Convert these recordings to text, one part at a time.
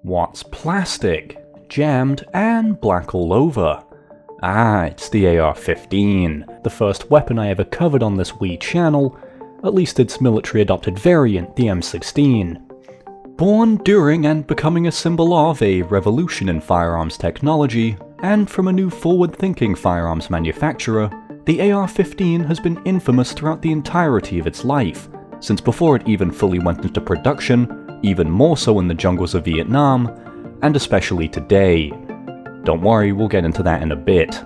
What's plastic, jammed, and black all over? Ah, it's the AR-15, the first weapon I ever covered on this wee channel, at least its military-adopted variant, the M16. Born during and becoming a symbol of a revolution in firearms technology, and from a new forward-thinking firearms manufacturer, the AR-15 has been infamous throughout the entirety of its life, since before it even fully went into production, even more so in the jungles of Vietnam, and especially today. Don't worry, we'll get into that in a bit.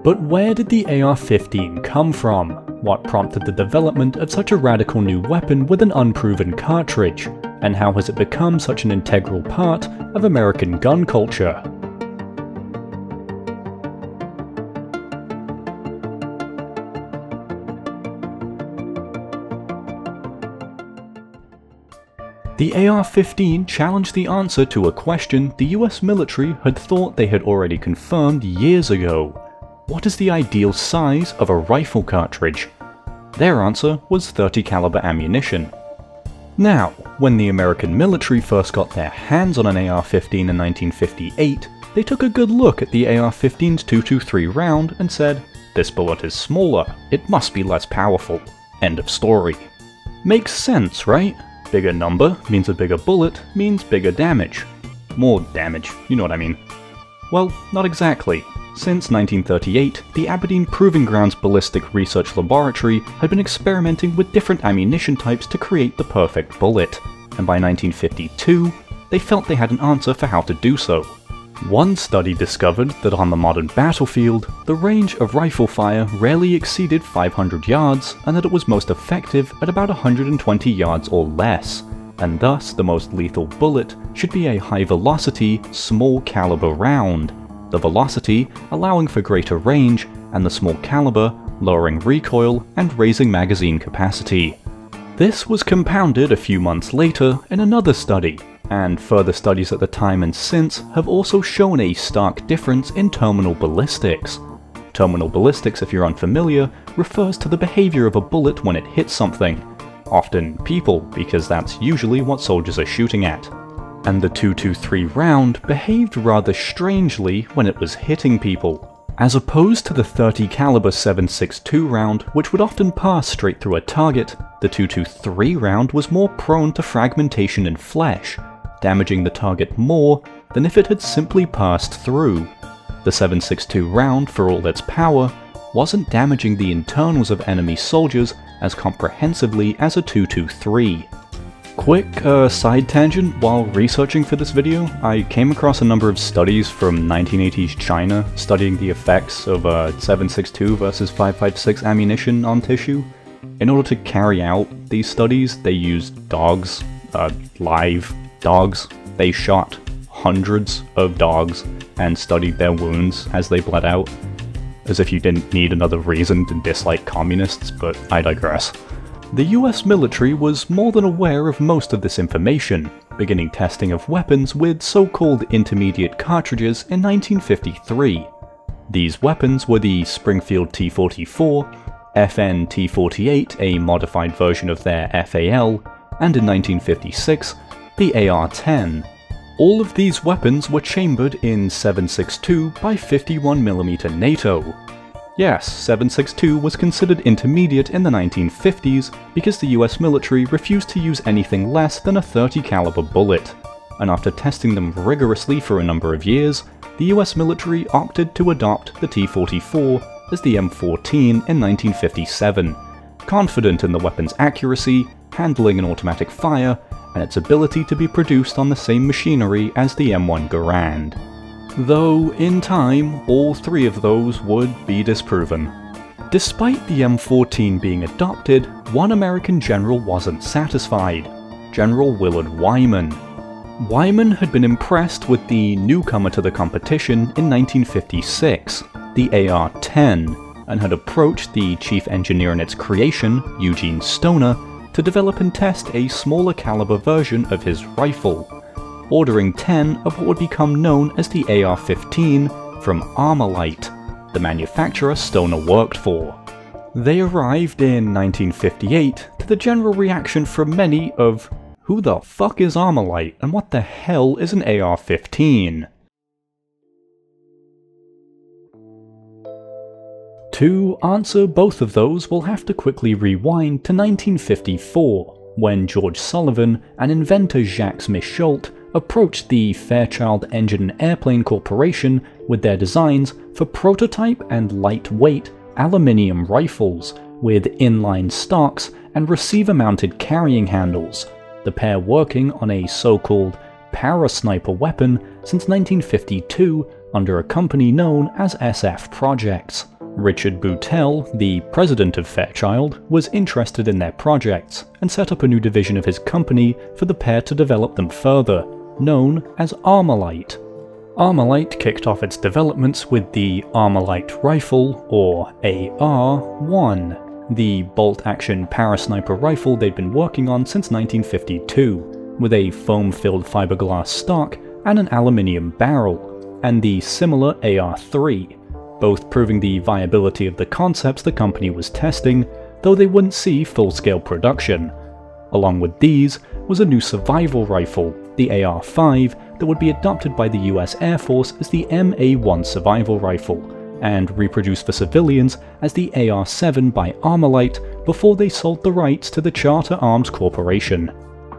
But where did the AR-15 come from? What prompted the development of such a radical new weapon with an unproven cartridge? And how has it become such an integral part of American gun culture? The AR-15 challenged the answer to a question the US military had thought they had already confirmed years ago. What is the ideal size of a rifle cartridge? Their answer was .30 caliber ammunition. Now, when the American military first got their hands on an AR-15 in 1958, they took a good look at the AR-15's .223 round and said, "This bullet is smaller, it must be less powerful." End of story. Makes sense, right? Bigger number means a bigger bullet means bigger damage. More damage, you know what I mean. Well, not exactly. Since 1938, the Aberdeen Proving Grounds Ballistic Research Laboratory had been experimenting with different ammunition types to create the perfect bullet, and by 1952, they felt they had an answer for how to do so. One study discovered that on the modern battlefield, the range of rifle fire rarely exceeded 500 yards, and that it was most effective at about 120 yards or less, and thus the most lethal bullet should be a high-velocity, small-caliber round, the velocity allowing for greater range, and the small caliber lowering recoil and raising magazine capacity. This was compounded a few months later in another study, and further studies at the time and since have also shown a stark difference in terminal ballistics. Terminal ballistics, if you're unfamiliar, refers to the behavior of a bullet when it hits something, often people, because that's usually what soldiers are shooting at. And the .223 round behaved rather strangely when it was hitting people. As opposed to the .30 caliber 7.62 round, which would often pass straight through a target, the .223 round was more prone to fragmentation in flesh, damaging the target more than if it had simply passed through. The 7.62 round, for all its power, wasn't damaging the internals of enemy soldiers as comprehensively as a .223. Quick side tangent, while researching for this video, I came across a number of studies from 1980s China studying the effects of 7.62 versus 5.56 ammunition on tissue. In order to carry out these studies, they used dogs, live dogs. They shot hundreds of dogs and studied their wounds as they bled out. As if you didn't need another reason to dislike communists, but I digress. The US military was more than aware of most of this information, beginning testing of weapons with so-called intermediate cartridges in 1953. These weapons were the Springfield T-44, FN T-48, a modified version of their FAL, and in 1956, the AR-10. All of these weapons were chambered in 7.62 by 51mm NATO. Yes, 7.62 was considered intermediate in the 1950s because the US military refused to use anything less than a .30 caliber bullet, and after testing them rigorously for a number of years, the US military opted to adopt the T-44 as the M14 in 1957, confident in the weapon's accuracy, handling and automatic fire, and its ability to be produced on the same machinery as the M1 Garand. Though, in time, all three of those would be disproven. Despite the M14 being adopted, one American general wasn't satisfied: General Willard Wyman. Wyman had been impressed with the newcomer to the competition in 1956, the AR-10, and had approached the chief engineer in its creation, Eugene Stoner, to develop and test a smaller caliber version of his rifle, ordering 10 of what would become known as the AR-15 from ArmaLite, the manufacturer Stoner worked for. They arrived in 1958 to the general reaction from many of Who the fuck is ArmaLite, and what the hell is an AR-15? To answer both of those, we'll have to quickly rewind to 1954, when George Sullivan and inventor Jacques Michault approached the Fairchild Engine and Airplane Corporation with their designs for prototype and lightweight aluminium rifles with inline stocks and receiver-mounted carrying handles, the pair working on a so-called para-sniper weapon since 1952 under a company known as SF Projects. Richard Boutelle, the president of Fairchild, was interested in their projects and set up a new division of his company for the pair to develop them further, known as ArmaLite. ArmaLite kicked off its developments with the ArmaLite rifle, or AR-1, the bolt-action para-sniper rifle they'd been working on since 1952, with a foam-filled fiberglass stock and an aluminium barrel, and the similar AR-3, both proving the viability of the concepts the company was testing, though they wouldn't see full-scale production. Along with these was a new survival rifle, the AR-5, that would be adopted by the US Air Force as the MA-1 survival rifle, and reproduced for civilians as the AR-7 by ArmaLite before they sold the rights to the Charter Arms Corporation.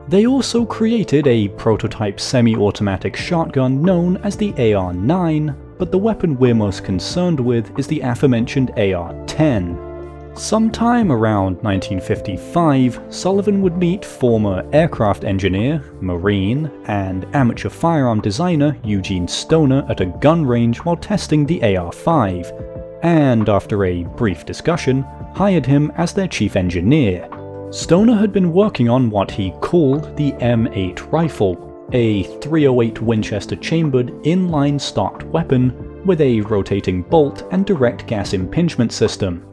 They also created a prototype semi-automatic shotgun known as the AR-9, but the weapon we're most concerned with is the aforementioned AR-10. Sometime around 1955, Sullivan would meet former aircraft engineer, marine, and amateur firearm designer Eugene Stoner at a gun range while testing the AR-5, and after a brief discussion, hired him as their chief engineer. Stoner had been working on what he called the M8 rifle, a .308 Winchester chambered inline stocked weapon with a rotating bolt and direct gas impingement system,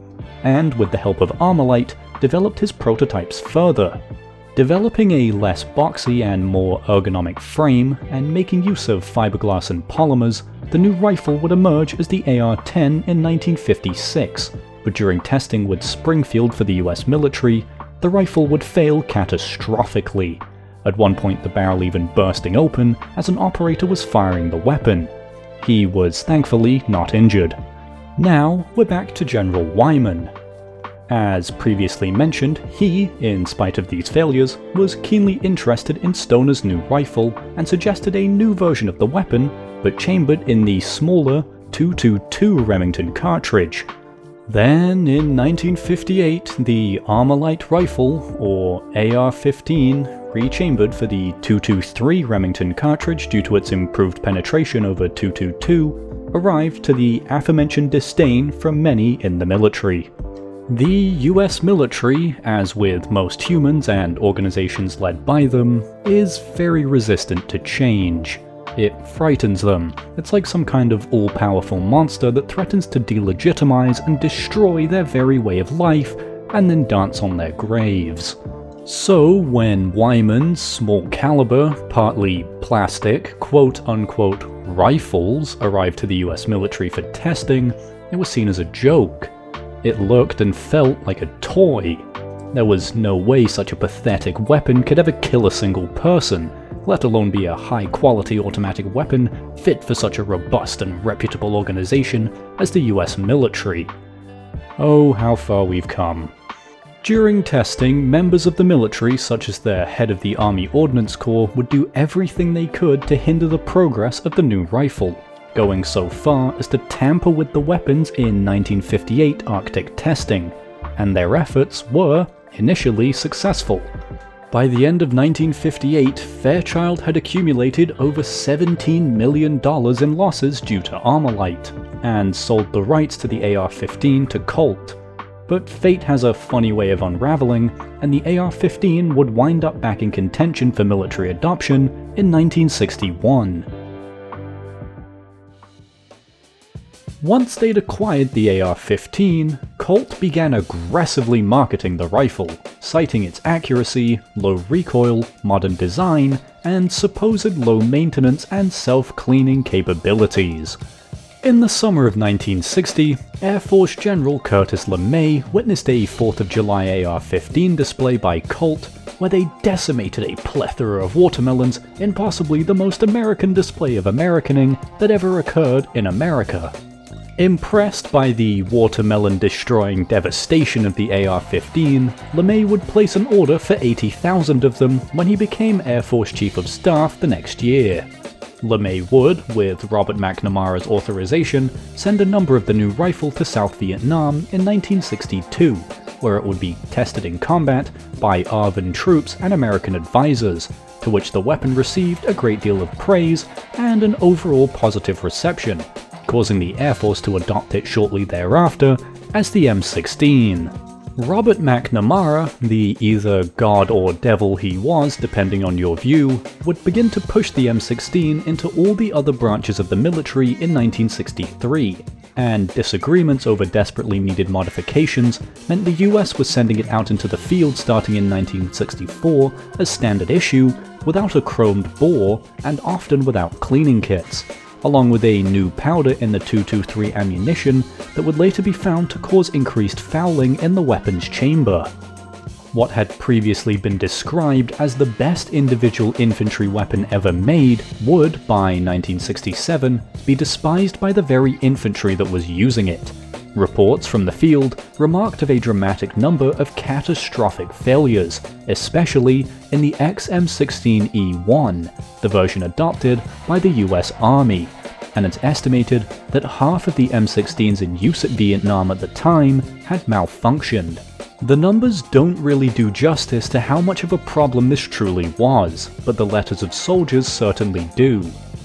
and with the help of ArmaLite, developed his prototypes further. Developing a less boxy and more ergonomic frame, and making use of fiberglass and polymers, the new rifle would emerge as the AR-10 in 1956, but during testing with Springfield for the US military, the rifle would fail catastrophically, at one point the barrel even bursting open as an operator was firing the weapon. He was thankfully not injured. Now we're back to General Wyman. As previously mentioned, he, in spite of these failures, was keenly interested in Stoner's new rifle and suggested a new version of the weapon, but chambered in the smaller .222 Remington cartridge. Then, in 1958, the ArmaLite rifle, or AR-15, rechambered for the .223 Remington cartridge due to its improved penetration over .222, arrived to the aforementioned disdain from many in the military. The US military, as with most humans and organizations led by them, is very resistant to change. It frightens them. It's like some kind of all-powerful monster that threatens to delegitimize and destroy their very way of life, and then dance on their graves. So when Wyman's small caliber, partly plastic, quote-unquote rifles arrived to the US military for testing, it was seen as a joke. It looked and felt like a toy. There was no way such a pathetic weapon could ever kill a single person, let alone be a high-quality automatic weapon fit for such a robust and reputable organization as the US military. Oh, how far we've come. During testing, members of the military, such as the head of the Army Ordnance Corps, would do everything they could to hinder the progress of the new rifle, going so far as to tamper with the weapons in 1958 Arctic testing, and their efforts were, initially, successful. By the end of 1958, Fairchild had accumulated over $17 million in losses due to ArmaLite, and sold the rights to the AR-15 to Colt. But fate has a funny way of unraveling, and the AR-15 would wind up back in contention for military adoption in 1961. Once they'd acquired the AR-15, Colt began aggressively marketing the rifle, citing its accuracy, low recoil, modern design, and supposed low maintenance and self-cleaning capabilities. In the summer of 1960, Air Force General Curtis LeMay witnessed a 4th of July AR-15 display by Colt, where they decimated a plethora of watermelons in possibly the most American display of Americaning that ever occurred in America. Impressed by the watermelon-destroying devastation of the AR-15, LeMay would place an order for 80,000 of them when he became Air Force Chief of Staff the next year. LeMay would, with Robert McNamara's authorization, send a number of the new rifle to South Vietnam in 1962, where it would be tested in combat by ARVN troops and American advisors, to which the weapon received a great deal of praise and an overall positive reception, causing the Air Force to adopt it shortly thereafter as the M16. Robert McNamara, the either god or devil he was depending on your view, would begin to push the M16 into all the other branches of the military in 1963, and disagreements over desperately needed modifications meant the US was sending it out into the field starting in 1964 as standard issue, without a chromed bore and often without cleaning kits, along with a new powder in the .223 ammunition that would later be found to cause increased fouling in the weapon's chamber. What had previously been described as the best individual infantry weapon ever made would, by 1967, be despised by the very infantry that was using it. Reports from the field remarked of a dramatic number of catastrophic failures, especially in the XM16E1, the version adopted by the US Army, and it's estimated that half of the M16s in use at Vietnam at the time had malfunctioned. The numbers don't really do justice to how much of a problem this truly was, but the letters of soldiers certainly do.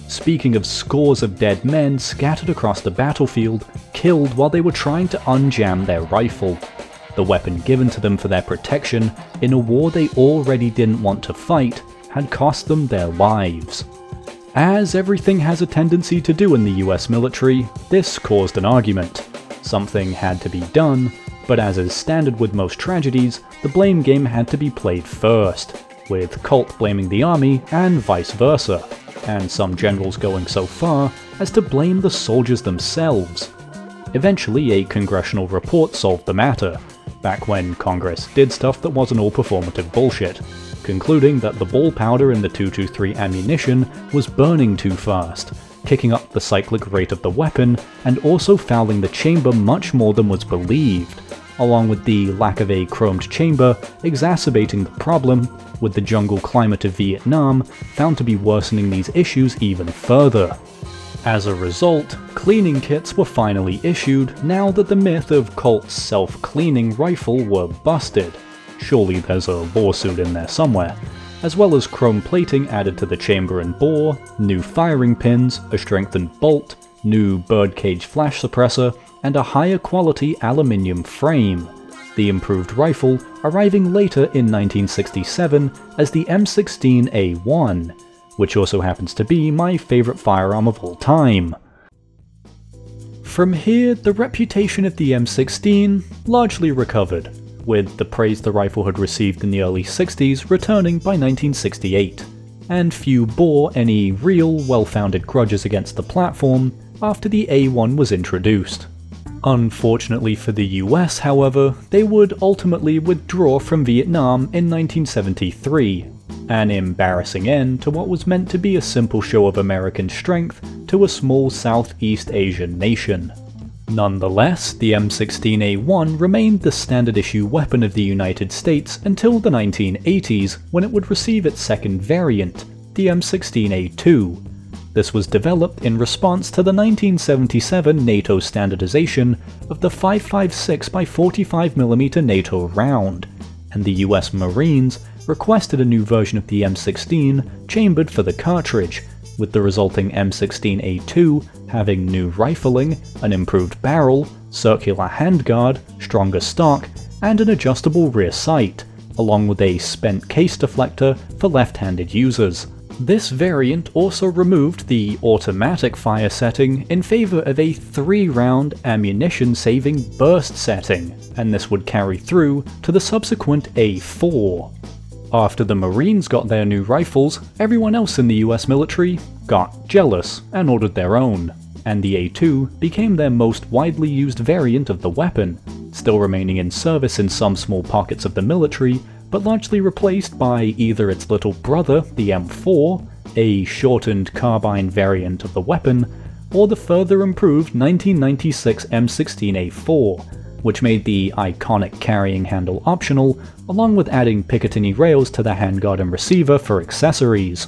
Speaking of scores of dead men scattered across the battlefield, killed while they were trying to unjam their rifle, the weapon given to them for their protection in a war they already didn't want to fight, had cost them their lives. As everything has a tendency to do in the US military, this caused an argument. Something had to be done, but as is standard with most tragedies, the blame game had to be played first, with Colt blaming the army and vice versa, and some generals going so far as to blame the soldiers themselves. Eventually, a congressional report solved the matter, back when Congress did stuff that wasn't all performative bullshit, concluding that the ball powder in the .223 ammunition was burning too fast, kicking up the cyclic rate of the weapon and also fouling the chamber much more than was believed, along with the lack of a chromed chamber exacerbating the problem, with the jungle climate of Vietnam found to be worsening these issues even further. As a result, cleaning kits were finally issued now that the myth of Colt's self-cleaning rifle were busted. Surely there's a lawsuit in there somewhere. As well as chrome plating added to the chamber and bore, new firing pins, a strengthened bolt, new birdcage flash suppressor, and a higher quality aluminium frame. The improved rifle arriving later in 1967 as the M16A1, which also happens to be my favourite firearm of all time. From here, the reputation of the M16 largely recovered, with the praise the rifle had received in the early 60s returning by 1968, and few bore any real, well-founded grudges against the platform after the A1 was introduced. Unfortunately for the US, however, they would ultimately withdraw from Vietnam in 1973, an embarrassing end to what was meant to be a simple show of American strength to a small Southeast Asian nation. Nonetheless, the M16A1 remained the standard issue weapon of the United States until the 1980s, when it would receive its second variant, the M16A2. This was developed in response to the 1977 NATO standardization of the 5.56x45mm NATO round, and the US Marines requested a new version of the M16 chambered for the cartridge, with the resulting M16A2 having new rifling, an improved barrel, circular handguard, stronger stock, and an adjustable rear sight, along with a spent case deflector for left-handed users. This variant also removed the automatic fire setting in favour of a 3-round ammunition-saving burst setting, and this would carry through to the subsequent A4. After the Marines got their new rifles, everyone else in the US military got jealous and ordered their own, and the A2 became their most widely used variant of the weapon, still remaining in service in some small pockets of the military, but largely replaced by either its little brother, the M4, a shortened carbine variant of the weapon, or the further improved 1996 M16A4, which made the iconic carrying handle optional, along with adding Picatinny rails to the handguard and receiver for accessories.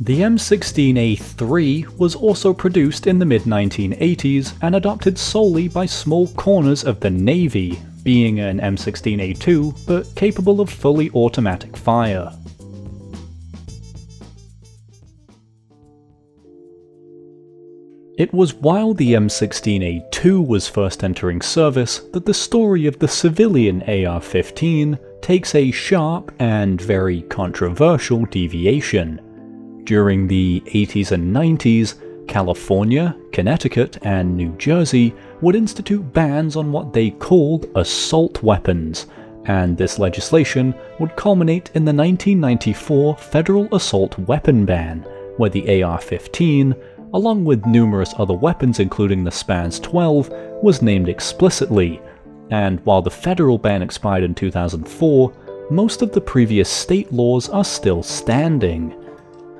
The M16A3 was also produced in the mid-1980s and adopted solely by small corners of the Navy, being an M16A2 but capable of fully automatic fire. It was while the M16A2 was first entering service that the story of the civilian AR-15 takes a sharp and very controversial deviation. During the 80s and 90s, California, Connecticut, and New Jersey would institute bans on what they called assault weapons, and this legislation would culminate in the 1994 federal assault weapon ban, where the AR-15, along with numerous other weapons including the SPAS-12, was named explicitly, and while the federal ban expired in 2004, most of the previous state laws are still standing.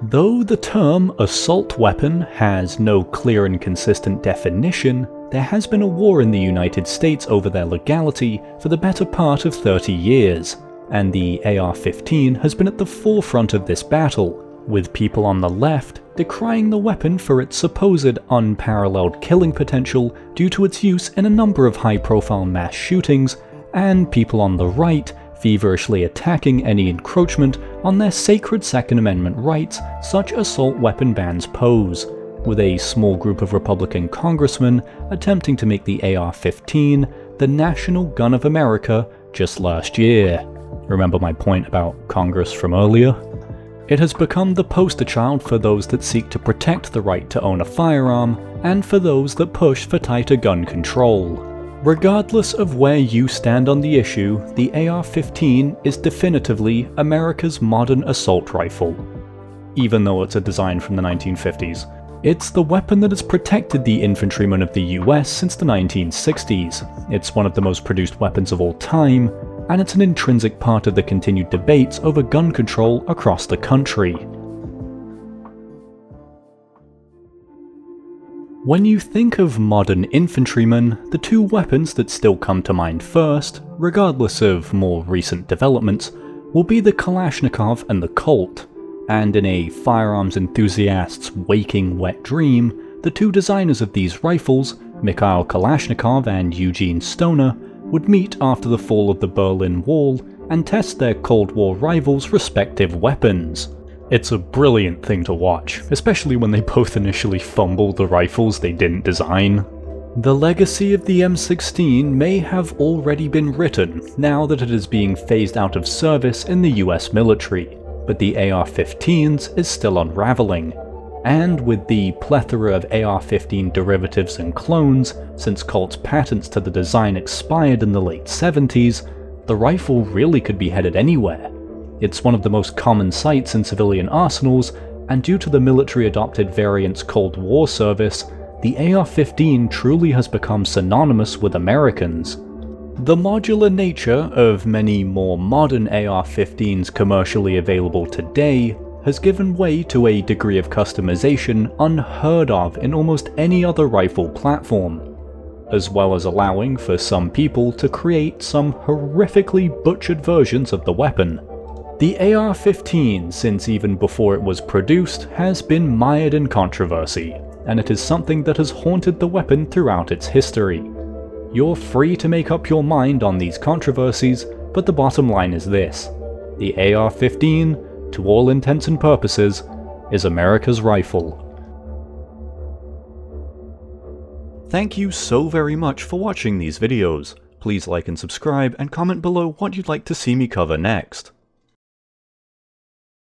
Though the term assault weapon has no clear and consistent definition, there has been a war in the United States over their legality for the better part of 30 years, and the AR-15 has been at the forefront of this battle, with people on the left decrying the weapon for its supposed unparalleled killing potential due to its use in a number of high-profile mass shootings, and people on the right feverishly attacking any encroachment on their sacred Second Amendment rights such assault weapon bans pose, with a small group of Republican congressmen attempting to make the AR-15 the national gun of America just last year. Remember my point about Congress from earlier? It has become the poster child for those that seek to protect the right to own a firearm, and for those that push for tighter gun control. Regardless of where you stand on the issue, the AR-15 is definitively America's modern assault rifle. Even though it's a design from the 1950s, it's the weapon that has protected the infantrymen of the US since the 1960s. It's one of the most produced weapons of all time, and it's an intrinsic part of the continued debates over gun control across the country. When you think of modern infantrymen, the two weapons that still come to mind first, regardless of more recent developments, will be the Kalashnikov and the Colt, and in a firearms enthusiast's waking wet dream, the two designers of these rifles, Mikhail Kalashnikov and Eugene Stoner, would meet after the fall of the Berlin Wall and test their Cold War rivals' respective weapons. It's a brilliant thing to watch, especially when they both initially fumble the rifles they didn't design. The legacy of the M16 may have already been written now that it is being phased out of service in the US military, but the AR-15s is still unravelling. And with the plethora of AR-15 derivatives and clones, since Colt's patents to the design expired in the late 70s, the rifle really could be headed anywhere. It's one of the most common sights in civilian arsenals, and due to the military-adopted variant's Cold War service, the AR-15 truly has become synonymous with Americans. The modular nature of many more modern AR-15s commercially available today has given way to a degree of customization unheard of in almost any other rifle platform, as well as allowing for some people to create some horrifically butchered versions of the weapon. The AR-15, since even before it was produced, has been mired in controversy, and it is something that has haunted the weapon throughout its history. You're free to make up your mind on these controversies, but the bottom line is this: the AR-15, to all intents and purposes, is America's rifle. Thank you so very much for watching these videos. Please like and subscribe, and comment below what you'd like to see me cover next.